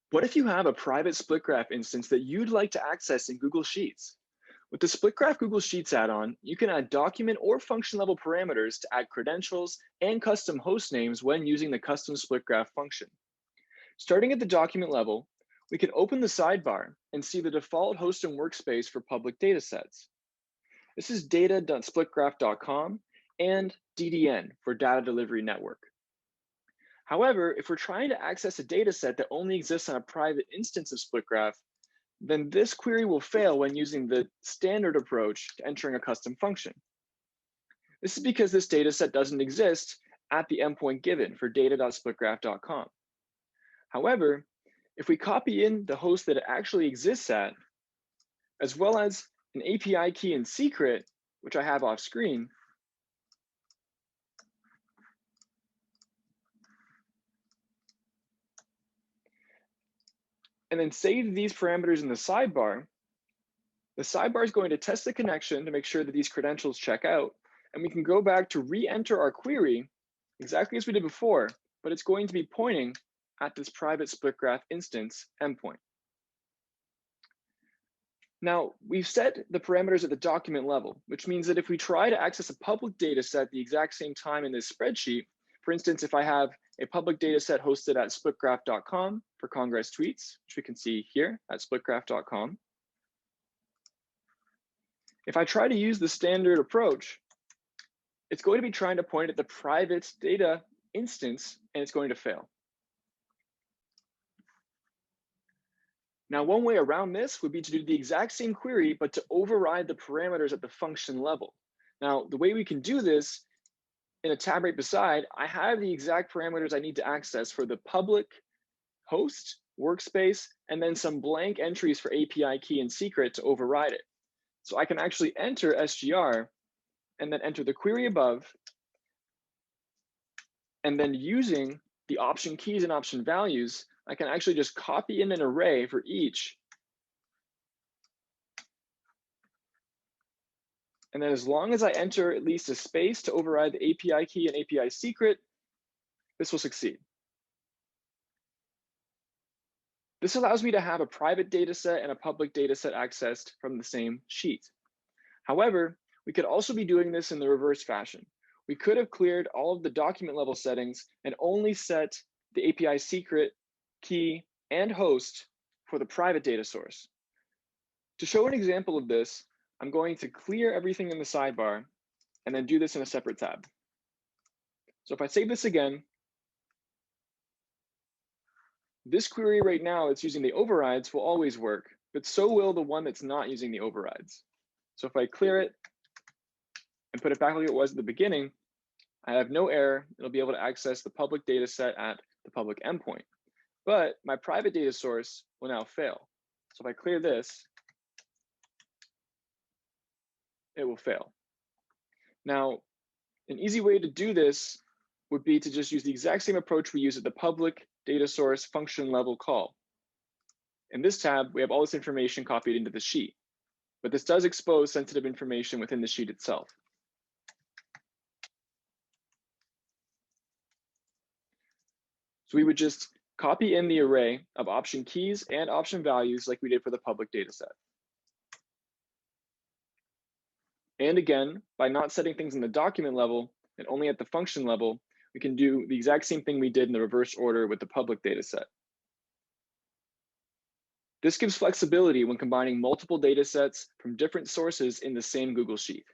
What if you have a private Splitgraph instance that you'd like to access in Google Sheets? With the Splitgraph Google Sheets add-on, you can add document or function level parameters to add credentials and custom host names when using the custom Splitgraph function. Starting at the document level, we can open the sidebar and see the default host and workspace for public datasets. This is data.splitgraph.com and DDN for Data Delivery Network. However, if we're trying to access a dataset that only exists on a private instance of Splitgraph, then this query will fail when using the standard approach to entering a custom function. This is because this dataset doesn't exist at the endpoint given for data.splitgraph.com. However, if we copy in the host that it actually exists at, as well as an API key and secret, which I have off screen, and then save these parameters in the sidebar is going to test the connection to make sure that these credentials check out, and we can go back to re-enter our query exactly as we did before, but it's going to be pointing at this private Splitgraph instance endpoint. Now, we've set the parameters at the document level, which means that if we try to access a public data set at the exact same time in this spreadsheet, for instance, if I have a public data set hosted at splitgraph.com for Congress tweets, which we can see here at splitgraph.com, if I try to use the standard approach, it's going to be trying to point at the private data instance, and it's going to fail. Now, one way around this would be to do the exact same query, but to override the parameters at the function level. Now, the way we can do this, in a tab right beside, I have the exact parameters I need to access for the public host, workspace, and then some blank entries for API key and secret to override it. So I can actually enter SGR and then enter the query above, and then using the option keys and option values, I can actually just copy in an array for each. And then as long as I enter at least a space to override the API key and API secret, this will succeed. This allows me to have a private dataset and a public dataset accessed from the same sheet. However, we could also be doing this in the reverse fashion. We could have cleared all of the document level settings and only set the API secret, key, and host for the private data source. To show an example of this, I'm going to clear everything in the sidebar and then do this in a separate tab. So if I save this again, this query right now that's using the overrides will always work, but so will the one that's not using the overrides. So if I clear it and put it back like it was at the beginning, I have no error. It'll be able to access the public data set at the public endpoint. But my private data source will now fail. So if I clear this, it will fail. Now, an easy way to do this would be to just use the exact same approach we use at the public data source function level call. In this tab, we have all this information copied into the sheet, but this does expose sensitive information within the sheet itself. So we would just copy in the array of option keys and option values like we did for the public data set. And again, by not setting things in the document level and only at the function level, we can do the exact same thing we did in the reverse order with the public data set. This gives flexibility when combining multiple data sets from different sources in the same Google Sheet.